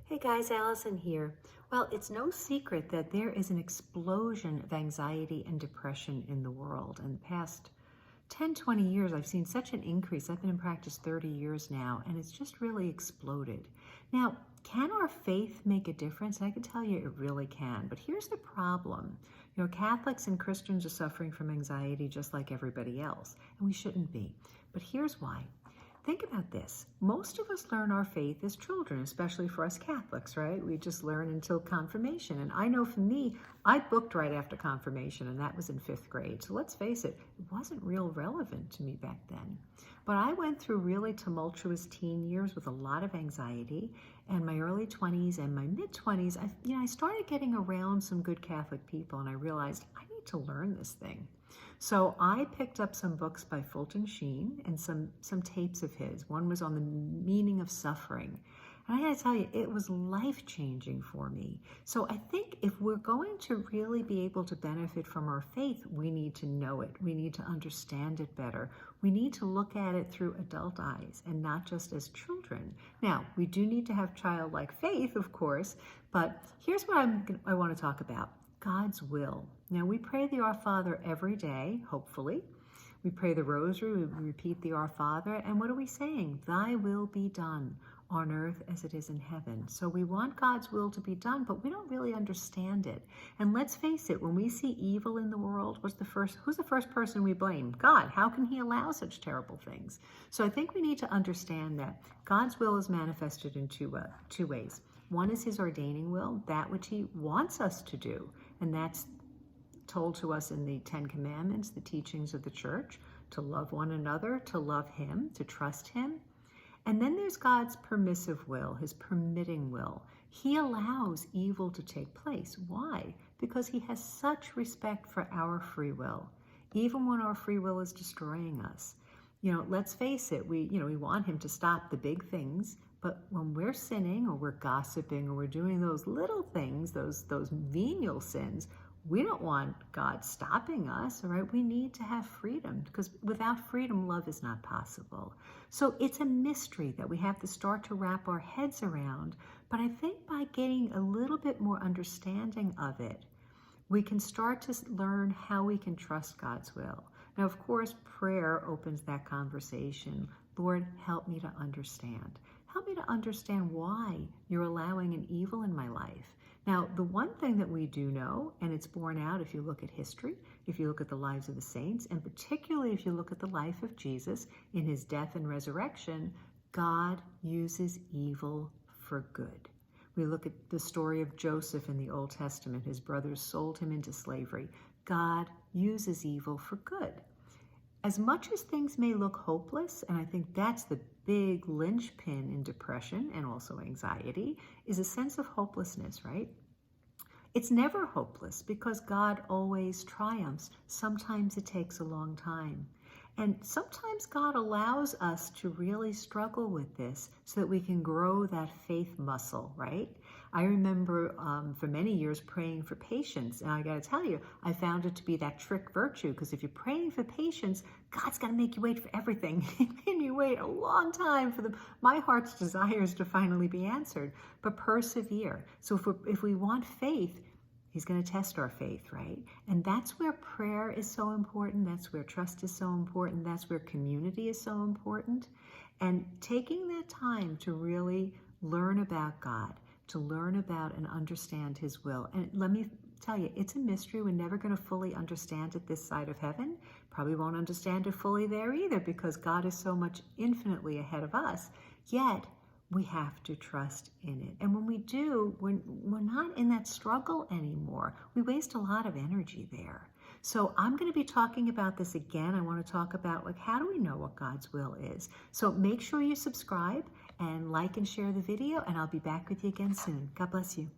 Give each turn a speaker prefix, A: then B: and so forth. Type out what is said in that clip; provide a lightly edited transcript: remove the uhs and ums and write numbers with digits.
A: Hey guys, Allison here. Well, it's no secret that there is an explosion of anxiety and depression in the world. In the past 10, 20 years, I've seen such an increase. I've been in practice 30 years now, and it's just really exploded. Now, can our faith make a difference? I can tell you it really can, but here's the problem. Catholics and Christians are suffering from anxiety just like everybody else, and we shouldn't be. But here's why. Think about this. Most of us learn our faith as children, especially for us Catholics, right? We just learn until confirmation. And I know for me, I booked right after confirmation, and that was in 5th grade. So let's face it, it wasn't real relevant to me back then. But I went through really tumultuous teen years with a lot of anxiety, and my early 20s and my mid 20s, I started getting around some good Catholic people, and I realized I need to learn this thing. So I picked up some books by Fulton Sheen and some tapes of his. One was on the meaning of suffering. And I gotta tell you, it was life-changing for me. So I think if we're going to really be able to benefit from our faith, we need to know it. We need to understand it better. We need to look at it through adult eyes and not just as children. Now, we do need to have childlike faith, of course, but here's what I want to talk about. God's will. Now, we pray the Our Father every day, hopefully. We pray the Rosary, we repeat the Our Father, and what are we saying? Thy will be done on earth as it is in heaven. So we want God's will to be done, but we don't really understand it. And let's face it, when we see evil in the world, who's the first person we blame? God. How can he allow such terrible things? So I think we need to understand that God's will is manifested in two ways. One is his ordaining will, that which he wants us to do, and that's told to us in the 10 Commandments, the teachings of the church, to love one another, to love him, to trust him. And then there's God's permissive will, his permitting will. He allows evil to take place. Why? Because he has such respect for our free will, even when our free will is destroying us. Let's face it, we want him to stop the big things, but when we're sinning or we're gossiping or we're doing those little things, those venial sins, we don't want God stopping us, all right? We need to have freedom, because without freedom, love is not possible. So it's a mystery that we have to start to wrap our heads around, but I think by getting a little bit more understanding of it, we can start to learn how we can trust God's will. Now, of course, prayer opens that conversation. Lord, help me to understand. Help me to understand why you're allowing an evil in my life. Now, the one thing that we do know, and it's borne out if you look at history, if you look at the lives of the saints, and particularly if you look at the life of Jesus in his death and resurrection, God uses evil for good. We look at the story of Joseph in the Old Testament. His brothers sold him into slavery. God uses evil for good. As much as things may look hopeless, and I think that's the big linchpin in depression and also anxiety, is a sense of hopelessness, right? It's never hopeless because God always triumphs. Sometimes it takes a long time. And sometimes God allows us to really struggle with this so that we can grow that faith muscle, right? I remember for many years praying for patience. And I got to tell you, I found it to be that trick virtue, because if you're praying for patience, God's going to make you wait for everything. He made me wait a long time for my heart's desires to finally be answered. But persevere. So if we want faith, he's going to test our faith, right? And that's where prayer is so important. That's where trust is so important. That's where community is so important. And taking that time to really learn about God, to learn about and understand his will. And let me tell you, it's a mystery. We're never going to fully understand it this side of heaven. Probably won't understand it fully there either, because God is so much infinitely ahead of us. Yet, we have to trust in it. And when we do, we're not in that struggle anymore. We waste a lot of energy there. So I'm going to be talking about this again. I want to talk about, how do we know what God's will is? So make sure you subscribe and like and share the video, and I'll be back with you again soon. God bless you.